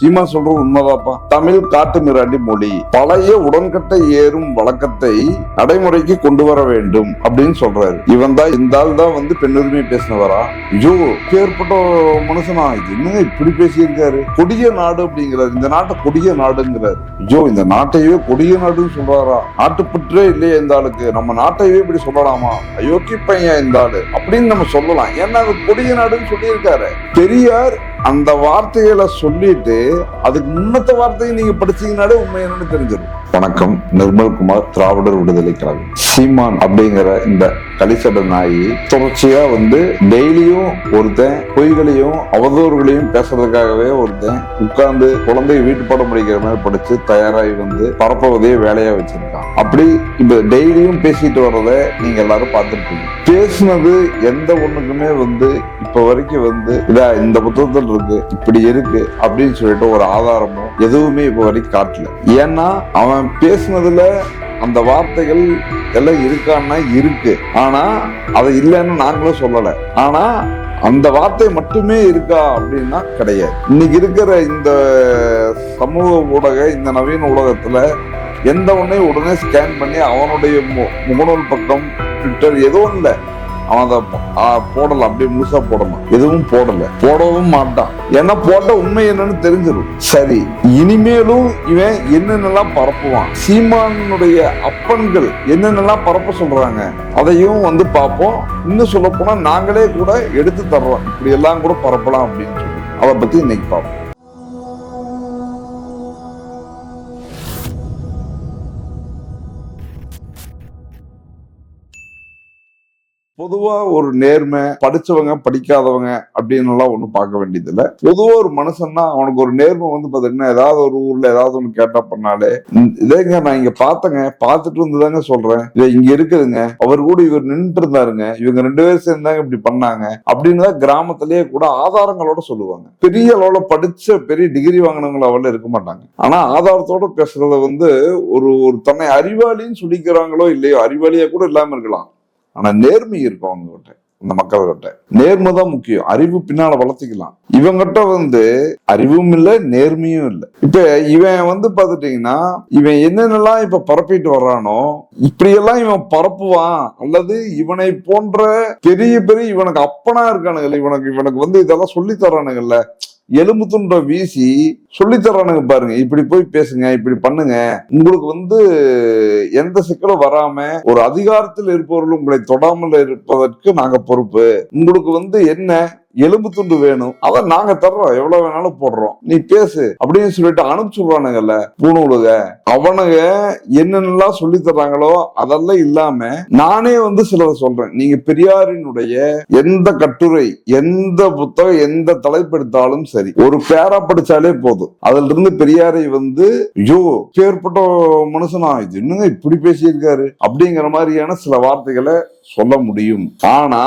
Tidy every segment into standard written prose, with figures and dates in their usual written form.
சீமா சொல்றது உண்மைதாப்பா. தமிழ் காட்டு மிராண்டி மொழி பழைய உடன்கட்டை ஏறும் வழக்கத்தை நடைமுறைக்கு கொண்டு வர வேண்டும் அப்படின்னு சொல்றாரு. இவன் தான் இந்த ஆள் தான் வந்து பெண்ணுரிமை பேசினவரா? ஐயோ, ஏற்பட்ட மனுஷனா இது என்னங்க இப்படி பேசியிருக்காரு? கொடிய நாடு அப்படிங்கிறாரு. இந்த நாட்டை கொடிய நாடுங்கிறாரு. ஐயோ, இந்த நாட்டையே கொடிய நாடுன்னு சொல்றாரா? நாட்டுப்பற்றே இல்லையே இந்த ஆளுக்கு. நம்ம நாட்டையே இப்படி சொல்லலாமா? அயோக்கிய பையன் இந்த ஆளு அப்படின்னு நம்ம சொல்லலாம். ஏன்னா அது கொடிய நாடுன்னு சொல்லியிருக்காரு. பெரியார் அந்த வார்த்தைகளை சொல்லிட்டு அதுக்கு முன்னத்த வார்த்தையை நீங்க படிச்சீங்கன்னாலே உண்மை என்னன்னு தெரிஞ்சிடும். வணக்கம், நிர்மல்குமார், திராவிடர் விடுதலை கழகம். சீமான் அப்படிங்கிற இந்த கலிசட நாயி தொடர்ச்சியா வந்து டெய்லியும் ஒருத்தன் பொய்களையும் அவதூறுகளையும் பேசுறதுக்காகவே ஒருத்தன் உட்கார்ந்து குழந்தை வீட்டு பாடம் படிக்கிற மாதிரி படிச்சு தயாராகி வந்து பரப்புவதையே வேலையா வச்சிருக்கான். அப்படி இப்ப டெய்லியும் பேசிட்டு வர்றத நீங்க எல்லாரும் பார்த்துருப்பீங்க. பேசுனது எந்த ஒண்ணுக்குமே வந்து இப்ப வரைக்கும் வந்து இதா இந்த புத்தகத்தில் இருக்கு, இப்படி இருக்கு அப்படின்னு சொல்லிட்டு ஒரு ஆதாரமும் எதுவுமே இப்ப வரைக்கும் காட்டல. ஏன்னா அவன் பேசுனதுல அந்த வார்த்தைகள் எல்லாம் இருக்கான்னா இருக்கு, ஆனா அதை இல்லைன்னு நாங்களும் சொல்லல. ஆனா அந்த வார்த்தை மட்டுமே இருக்கா அப்படின்னா கிடையாது. இன்னைக்கு இருக்கிற இந்த சமூக ஊடக, இந்த நவீன உலகத்துல எந்த ஒன்னையும் உடனே ஸ்கேன் பண்ணி அவனுடைய முகநூல் பக்கம், ட்விட்டர் எதுவும் இல்லை, அவன் அதை போடலாம், அப்படியே முழுசா போடணும். எதுவும் போடவும் மாட்டான். ஏன்னா போட்ட உண்மை என்னன்னு தெரிஞ்சிடும். சரி, இனிமேலும் இவன் என்னென்னலாம் பரப்புவான், சீமானுடைய அப்பன்கள் என்னென்னலாம் பரப்ப சொல்றாங்க அதையும் வந்து பார்ப்போம். இன்னும் சொல்ல போனா நாங்களே கூட எடுத்து தர்றோம், இப்படி எல்லாம் கூட பரப்பலாம் அப்படின்னு சொல்லி அதை பத்தி இன்னைக்கு பார்ப்போம். பொதுவா ஒரு நேர்மை, படிச்சவங்க படிக்காதவங்க அப்படின்னு எல்லாம் ஒண்ணும் பார்க்க வேண்டியது இல்ல. பொதுவா ஒரு மனுஷன்னா அவனுக்கு ஒரு நேர்மை வந்து பாத்தீங்கன்னா, ஏதாவது ஒரு ஊர்ல ஏதாவது ஒண்ணு கேட்டா பண்ணாலே, இதேங்க நான் இங்க பார்த்தேங்க, பார்த்துட்டு வந்துதாங்க சொல்றேன், இதை இங்க இருக்குதுங்க, அவர் கூட இவர் நின்று இருந்தாருங்க, இவங்க 2 பேரும் சேர்ந்தாங்க இப்படி பண்ணாங்க அப்படின்னு தான் கிராமத்திலேயே கூட ஆதாரங்களோட சொல்லுவாங்க. பெரிய அளவுல படிச்ச பெரிய டிகிரி வாங்கினவங்க அவள இருக்க மாட்டாங்க. ஆனா ஆதாரத்தோட பேசுறத வந்து ஒரு தன்னை அறிவாளின்னு சொல்லிக்கிறாங்களோ இல்லையோ, அறிவாளியா கூட இல்லாம இருக்கலாம், ஆனா நேர்மை இருக்கும் அவங்க கிட்ட, அந்த மக்கள்கிட்ட நேர்மை தான் முக்கியம். அறிவு பின்னால வளர்த்திக்கலாம். இவங்கிட்ட வந்து அறிவும் இல்லை, நேர்மையும் இல்லை. இப்ப இவன் வந்து பாத்துட்டீங்கன்னா, இவன் என்னென்னலாம் இப்ப பரப்பிட்டு வர்றானோ இப்படியெல்லாம் இவன் பரப்புவான். அல்லது இவனை போன்ற பெரிய பெரிய இவனுக்கு அப்பனா இருக்கானுங்கல்ல, இவனுக்கு வந்து இதெல்லாம் சொல்லி தர்றானுங்கல்ல, எலும்பு துண்டை வீசி சொல்லி தர்றானுங்க பாருங்க, இப்படி போய் பேசுங்க, இப்படி பண்ணுங்க, உங்களுக்கு வந்து எந்த சிக்கலும் வராம ஒரு அதிகாரத்தில் இருப்பவர்கள் உங்களை தொடாமல் இருப்பதற்கு நாங்க பொறுப்பு, உங்களுக்கு வந்து என்ன எலும்பு துண்டு வேணும் அதை நாங்க தர்றோம், எவ்வளவு வேணாலும் போடுறோம், நீ பேசு அப்படின்னு சொல்லிட்டு அனுப்பிச்சுடுறானுங்கல்ல பூணூலுக. அவனுங்க என்னென்னலாம் சொல்லி தர்றாங்களோ அதெல்லாம் இல்லாம நானே வந்து சிலதை சொல்றேன். நீங்க பெரியாரினுடைய எந்த கட்டுரை, எந்த புத்தகம், எந்த தலைப்பெடுத்தாலும் சரி, ஒரு பேரா படிச்சாலே போதும், அதுல இருந்து பெரியாரை வந்து ஐயோ ஏற்பட்ட மனுஷனா இது என்னங்க இப்படி பேசியிருக்காரு அப்படிங்கிற மாதிரியான சில வார்த்தைகளை சொல்ல முடியும். ஆனா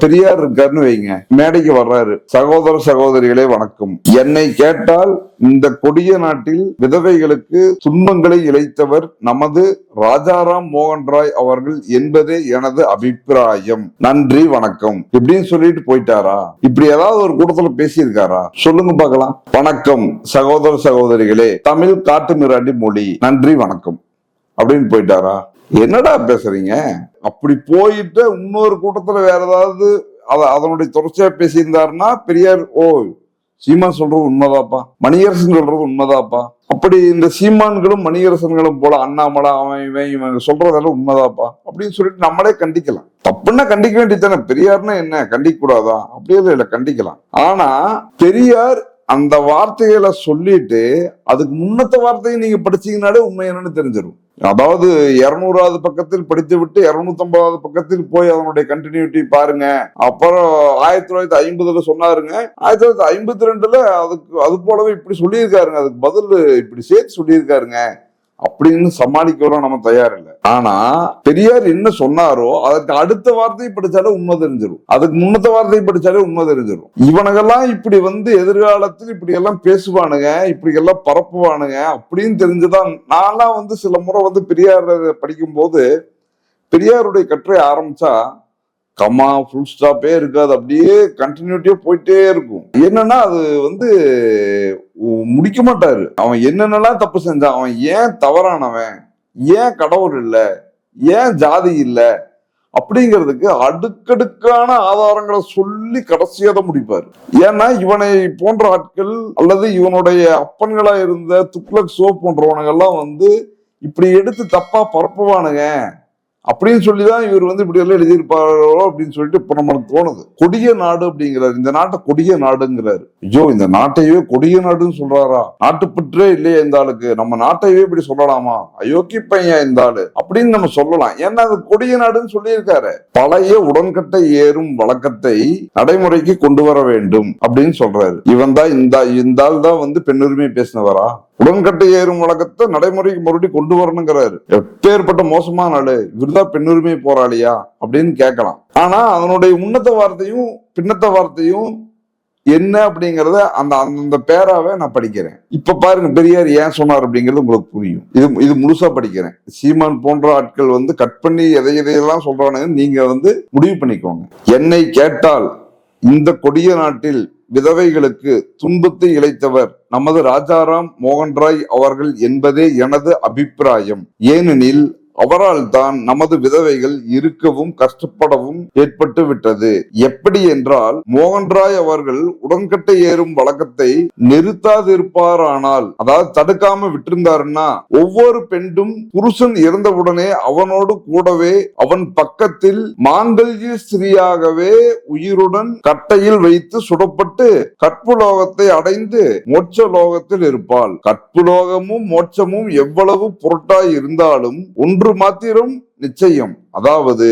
பெரியார் இருக்காருன்னு வைங்க, மேடைக்கு வர்றாரு, சகோதர சகோதரிகளே வணக்கம், என்னை கேட்டால் இந்த கொடிய நாட்டில் விதவைகளுக்கு துன்பங்களை இழைத்தவர் நமது ராஜாராம் மோகன் ராய் அவர்கள் என்பதே எனது அபிப்பிராயம், நன்றி வணக்கம் இப்படின்னு சொல்லிட்டு போயிட்டாரா? இப்படி ஏதாவது ஒரு கூட்டத்துல பேசியிருக்காரா? சொல்லுங்க பார்க்கலாம். வணக்கம் சகோதர சகோதரிகளே, தமிழ் காட்டு மிராண்டி மொழி, நன்றி வணக்கம் அப்படின்னு போயிட்டாரா? என்னடா பேசுறீங்க? அப்படி போயிட்டு இன்னொரு கூட்டத்துல வேற ஏதாவது அதனுடைய தொடர்ச்சியா பேசியிருந்தாருன்னா பெரியார், ஓ சீமான் சொல்றது உண்மைதாப்பா, மணியரசன் சொல்றது உண்மைதாப்பா, அப்படி இந்த சீமான்களும் மணியரசன்களும் போல அண்ணாமலை அவன் இவன் சொல்றதெல்லாம் உண்மைதாப்பா அப்படின்னு சொல்லிட்டு நம்மளே கண்டிக்கலாம். தப்புன்னா கண்டிக்க வேண்டியதானே. பெரியார்னா என்ன கண்டிக்க கூடாதா? அப்படியே இல்லை, கண்டிக்கலாம். ஆனா பெரியார் அந்த வார்த்தைகளை சொல்லிட்டு அதுக்கு முன்னத்த வார்த்தையை நீங்க படிச்சீங்கன்னாலே உண்மை என்னன்னு தெரிஞ்சிடும். அதாவது 200வது பக்கத்தில் படித்து விட்டு 250வது பக்கத்தில் போய் அதனுடைய கண்டினியூட்டி பாருங்க. அப்புறம் 1950 சொன்னாருங்க, 1952 அது போலவே இப்படி சொல்லியிருக்காருங்க, அதுக்கு பதில் இப்படி சேர்த்து சொல்லியிருக்காருங்க அப்படின்னு சமாளிக்கவும் நம்ம தயார் இல்லை. ஆனா பெரியார் என்ன சொன்னாரோ அதற்கு அடுத்த வார்த்தையை படிச்சாலே உண்மை தெரிஞ்சிடும், அதுக்கு முன்னத்த வார்த்தையை படிச்சாலே உண்மை தெரிஞ்சிடும். இவனுங்கெல்லாம் இப்படி வந்து எதிர்காலத்தில் இப்படி எல்லாம் பேசுவானுங்க, இப்படி எல்லாம் பரப்புவானுங்க அப்படின்னு தெரிஞ்சுதான். நான்லாம் வந்து சில முறை வந்து பெரியார் படிக்கும் போது பெரியாருடைய கட்டுரை ஆரம்பிச்சா கமா ஃபுல் ஸ்டாப்பே இருக்காது, அப்படியே கண்டினியூட்டியா போயிட்டே இருக்கும். என்னன்னா அது முடிக்க மாட்டாரு. அவன் என்னென்னலாம் தப்பு செஞ்சான், அவன் ஏன் தவறானவன், ஏன் கடவுள் இல்ல, ஏன் ஜாதி இல்ல அப்படிங்கிறதுக்கு அடுக்கடுக்கான ஆதாரங்களை சொல்லி கடைசியா தான் முடிப்பாரு. ஏன்னா இவனை போன்ற ஆட்கள் அல்லது இவனுடைய அப்பன்களா இருந்த துக்ளக் சோ போன்றவனுங்கெல்லாம் இப்படி எடுத்து தப்பா பரப்புவானுங்க அப்படின்னு சொல்லிதான் இவர் இப்படி எல்லாம் எழுதியிருப்பாரோ அப்படின்னு சொல்லிட்டு இப்ப நம்மளுக்கு தோணுது. கொடிய நாடு அப்படிங்கிறாரு, இந்த நாட்டை கொடிய நாடுங்கிறாரு. ஐயோ, இந்த நாட்டையே கொடிய நாடுன்னு சொல்றாரா? நாட்டுப்பற்றே இல்லையா இந்த ஆளுக்கு? நம்ம நாட்டையே இப்படி சொல்லலாமா? அயோக்கி பையன் இந்த ஆளு அப்படின்னு நம்ம சொல்லலாம். ஏன்னா அது கொடிய நாடுன்னு சொல்லியிருக்காரு. பழைய உடன்கட்டை ஏறும் வழக்கத்தை நடைமுறைக்கு கொண்டு வர வேண்டும் அப்படின்னு சொல்றாரு. இவன் தான் இந்த ஆள் தான் பெண்ணுரிமை பேசினவரா? உடன்கட்டை ஏறும் வழக்கத்தை நடைமுறைக்கு மறுபடியும் கொண்டு வரணுங்கிறாரு. எப்பேற்பட்ட மோசமான ஆளு இவருதான் பெண்ணுரிமை போராளியா அப்படின்னு கேட்கலாம். ஆனா அதனுடைய முன்னத்த வார்த்தையும் பின்னத்த வார்த்தையும் என்ன அப்படிங்கறத அந்த பேராவை நான் படிக்கிறேன். இப்ப பாருங்க பெரியார் ஏன் சொன்னார் அப்படிங்கிறது உங்களுக்கு புரியும். இது முழுசா படிக்கிறேன். சீமான் போன்ற ஆட்கள் கட் பண்ணி எதையெல்லாம் சொல்றானுங்க, நீங்க முடிவு பண்ணிக்கோங்க. என்னை கேட்டால் இந்த கொடிய நாட்டில் விதவைகளுக்கு துன்பத்தை இழைத்தவர் நமது ராஜாராம் மோகன் ராய் அவர்கள் என்பதே எனது அபிப்பிராயம். ஏனெனில் அவரால் தான் நமது விதவைகள் இருக்கவும் கஷ்டப்படவும் ஏற்பட்டு விட்டது. எப்படி என்றால் மோகன்ராய் அவர்கள் உடன்கட்டை ஏறும் வழக்கத்தை நிறுத்தாதிருப்பாரானால், அதாவது தடுக்காம விட்டிருந்தாருன்னா, ஒவ்வொரு பெண்ணும் புருஷன் இறந்தவுடனே அவனோடு கூடவே அவன் பக்கத்தில் மாங்கல்ய ஸ்திரீயாகவே உயிருடன் கட்டையில் வைத்து சுடப்பட்டு கற்புலோகத்தை அடைந்து மோட்ச லோகத்தில் இருப்பாள். கற்புலோகமும் மோட்சமும் எவ்வளவு பொருட்டாய் இருந்தாலும் ஒன்று மாத்திரம் நிச்சயம், அதாவது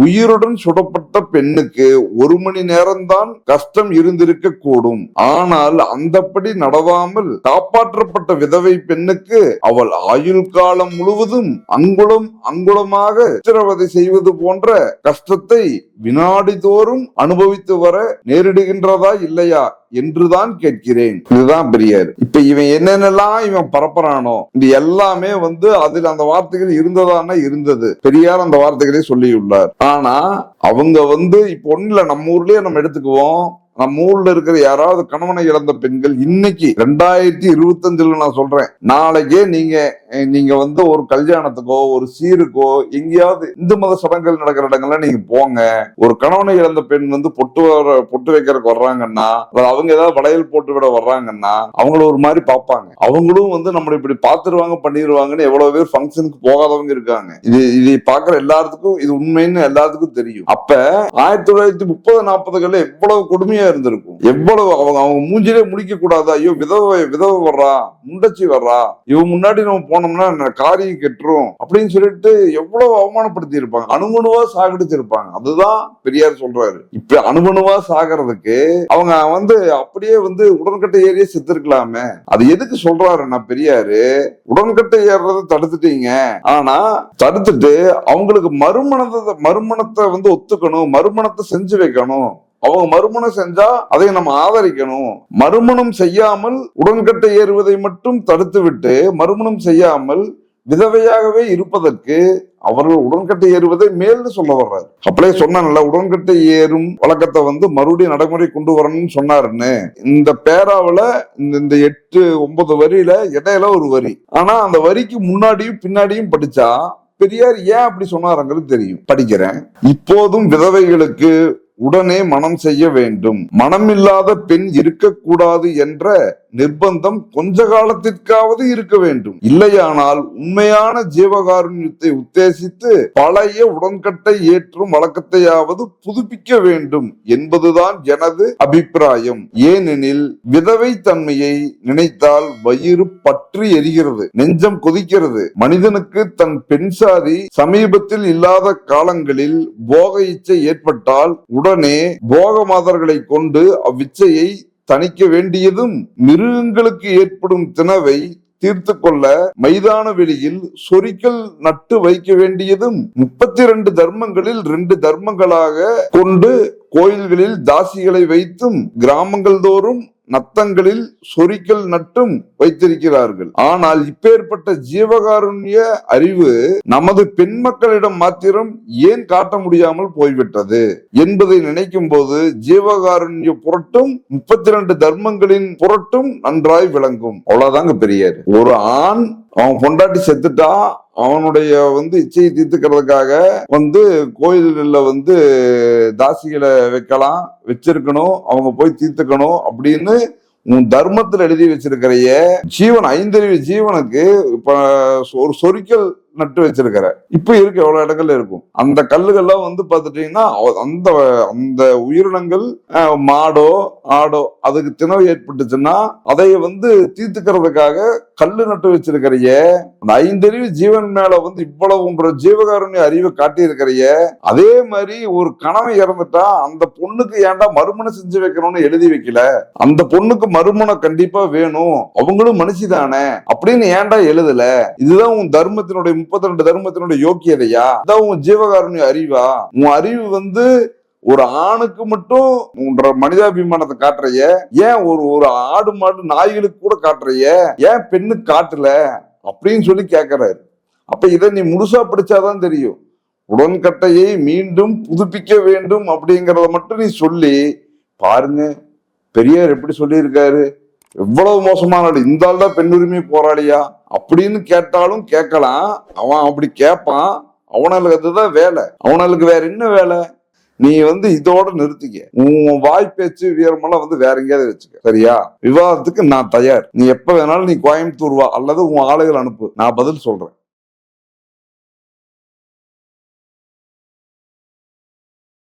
உயிருடன் சுடப்பட்ட பெண்ணுக்கு 1 மணி நேரம்தான் கஷ்டம் இருந்திருக்க கூடும். ஆனால் அந்தப்படி நடவாமல் காப்பாற்றப்பட்ட விதவை பெண்ணுக்கு அவள் ஆயுள் காலம் முழுவதும் அங்குலம் அங்குலமாக சித்திரவதை செய்வது போன்ற கஷ்டத்தை வினாடி தோறும் அனுபவித்து வர நேரிடுகின்றதா இல்லையா என்றுதான் கேட்கிறேன். இதுதான் பெரியார். இப்ப இவன் என்னென்னலாம் இவன் பரப்புறானோ இது எல்லாமே அதில் அந்த வார்த்தைகள் இருந்ததான இருந்தது. பெரியார் அந்த வார்த்தைகளே சொல்லியுள்ளார். ஆனா அவங்க இப்ப ஒண்ணுல நம்ம ஊர்லயே நம்ம எடுத்துக்குவோம். நம்ம ஊர்ல இருக்கிற யாராவது கணவனை இழந்த பெண்கள் இன்னைக்கு 2025 நான் சொல்றேன், நாளைக்கே நீங்க ஒரு கல்யாணத்துக்கோ ஒரு சீருக்கோ எங்கேயாவது இந்து மத சடங்குகள் நடக்கிற இடங்கள்ல நீங்க போங்க. ஒரு கணவனை இழந்த பெண் பொட்டு வைக்கிறதுக்கு வர்றாங்கன்னா, அவங்க ஏதாவது வளையல் போட்டு விட வர்றாங்கன்னா அவங்கள ஒரு மாதிரி பார்ப்பாங்க. அவங்களும் நம்மளை இப்படி பாத்துருவாங்க பண்ணிடுவாங்கன்னு எவ்வளவு பேர் ஃபங்க்ஷனுக்கு போகாதவங்க இருக்காங்க. இதை பாக்குற எல்லாத்துக்கும் இது உண்மைன்னு எல்லாத்துக்கும் தெரியும். அப்ப 1930-40 எவ்வளவு கொடுமையா இருந்திருக்கும். எவ்வளவு அவங்க மூஞ்சிலே முடிக்க கூடாது. ஐயோ விதவை வர்றா, முண்டச்சி வர்றா, இவன் முன்னாடி நம்ம போனோம்னா காரியம் கெட்டுரும் அப்படின்னு சொல்லிட்டு எவ்வளவு அவமானப்படுத்தி இருப்பாங்க. அணுமணுவா சாகடிச்சிருப்பாங்க. அதுதான் பெரியார் சொல்றாரு. இப்ப அணுமணுவா சாகிறதுக்கு அவங்க அப்படியே உடன்கட்டை ஏறியே செத்துருக்கலாமே. அது எதுக்கு சொல்றாருன்னா பெரியாரு, உடன்கட்டை ஏறுறதை தடுத்துட்டீங்க, ஆனா தடுத்துட்டு அவங்களுக்கு மறுமணத்தை ஒத்துக்கணும், மறுமணத்தை செஞ்சு வைக்கணும். அவங்க மறுமணம் செஞ்சா அதை நம்ம ஆதரிக்கணும். மறுமணம் செய்யாமல் உடன்கட்டை ஏறுவதை மட்டும் தடுத்து விட்டு மறுமணம் செய்யாமல் விதவையாகவே இருப்பதற்கு அவர்கள் உடன்கட்டை ஏறுவதை மேல்னு சொல்ல வர்றாரு. அப்படியே சொன்னான்ல, உடன்கட்டை ஏறும் வழக்கத்தை மறுபடியும் நடைமுறை கொண்டு வரணும்னு சொன்னாருன்னு. இந்த பேராவுல இந்த 8-9 வரியில இடையில ஒரு வரி. ஆனா அந்த வரிக்கு முன்னாடியும் பின்னாடியும் படிச்சா பெரியார் ஏன் அப்படி சொன்னாருங்கிறது தெரியும். படிக்கிறேன். இப்போதும் விதவைகளுக்கு உடனே மனம் செய்ய வேண்டும், மனமில்லாத பெண் இருக்கக்கூடாது என்ற நிர்பந்தம் கொஞ்ச காலத்திற்காவது இருக்க வேண்டும். இல்லையானால் உண்மையான ஜீவகாருண்யத்தை உத்தேசித்து பழைய உடன்கட்டை ஏற்றும் வழக்கத்தையாவது புதுப்பிக்க வேண்டும் என்பதுதான் எனது அபிப்பிராயம். ஏனெனில் விதவை தன்மையை நினைத்தால் வயிறு பற்றி எரிகிறது, நெஞ்சம் கொதிக்கிறது. மனிதனுக்கு தன் பெண் சாதி சமீபத்தில் இல்லாத காலங்களில் போக இச்சை ஏற்பட்டால் உடனே போக மாதர்களை கொண்டு அவ்விச்சையை தணிக்க வேண்டியதும், மிருகங்களுக்கு ஏற்படும் தினவை தீர்த்து கொள்ள மைதான வெளியில் சொரிக்கல் நட்டு வைக்க வேண்டியதும், 32 தர்மங்களில் 2 தர்மங்களாக கொண்டு கோயில்களில் தாசிகளை வைத்தும் கிராமங்கள் தோறும் நத்தங்களில் சொரிக்கல் நட்டும் வைத்திருக்கிறார்கள். ஆனால் இப்பேற்பட்ட ஜீவகாருண்ய அறிவு நமது பெண் மக்களிடம் மாத்திரம் ஏன் காட்ட முடியாமல் போய்விட்டது என்பதை நினைக்கும் போது ஜீவகாருண்ய புரட்டும் 32 தர்மங்களின் புரட்டும் நன்றாய் விளங்கும். அவ்வளவுதாங்க பெரியார். ஒரு ஆண் அவன் பொண்டாட்டி செத்துட்டா அவனுடைய இச்சையை தீர்த்துக்கிறதுக்காக கோயில்கள்ல தாசிகளை வைக்கலாம், வச்சிருக்கணும், அவங்க போய் தீர்த்துக்கணும் அப்படின்னு உன் தர்மத்தில் எழுதி வச்சிருக்கிறைய ஜீவன், 5 ஜீவனுக்கு இப்ப ஒரு சொரிக்கல் நட்டு வச்சிருக்கிற இப்ப இருக்கு எவ்வளவு இடங்கள்ல இருக்கும். அந்த கல்லுகள்லாம் பாத்துட்டீங்கன்னா அந்த அந்த உயிரினங்கள் மாடோ ஆடோ அதுக்கு திணவு ஏற்பட்டுச்சுன்னா அதை தீர்த்துக்கிறதுக்காக கல்லு நட்டு வச்சிருக்கிறைய அந்த 5 ஜீவன் மேல இவ்வளவு ஜீவகாருண்ய அறிவை காட்டி இருக்கிறைய. அதே மாதிரி ஒரு கணவன் இறந்துட்டா அந்த பொண்ணுக்கு ஏன்டா மறுமணம் செஞ்சு வைக்கணும்னு எழுதி வைக்கல, அந்த பொண்ணுக்கு மறுமணம் கண்டிப்பா வேணும், அவங்களும் மனுஷிதானே அப்படின்னு ஏன்டா எழுதல? இதுதான் உன் தர்மத்தினுடைய 32 தர்மத்தினுடைய யோக்கியதையா? இதான் உன் ஜீவகாருண்ய அறிவா? உன் அறிவு ஒரு ஆணுக்கு மட்டும் உன்ற மனிதாபிமானத்தை காட்டுறைய, ஏன் ஒரு ஆடு மாடு நாய்களுக்கு கூட காட்டுறைய, ஏன் பெண்ணுக்கு காட்டல அப்படின்னு சொல்லி கேட்கிறாரு. அப்ப இதை நீ முழுசா படிச்சாதான் தெரியும். உடன்கட்டையை மீண்டும் புதுப்பிக்க வேண்டும் அப்படிங்கறத மட்டும் நீ சொல்லி பாருங்க. பெரியார் எப்படி சொல்லியிருக்காரு, எவ்வளவு மோசமான இந்த ஆள் தான் பெண்ணுரிமை போராளியா அப்படின்னு கேட்டாலும் கேட்கலாம். அவன் அப்படி கேட்பான், அவனுக்கு அதுதான் வேலை. அவனுக்கு வேற என்ன வேலை? நீ இதோட நிறுத்திக்க. உன் வாய் பேச்சு வீரமெல்லாம் வேற எங்கேயாவது வச்சுக்க. சரியா? விவாதத்துக்கு நான் தயார். நீ எப்ப வேணாலும் நீ கோயம்புத்தூர் வா அல்லது உன் ஆளுகள் அனுப்பு, நான் பதில் சொல்றேன்.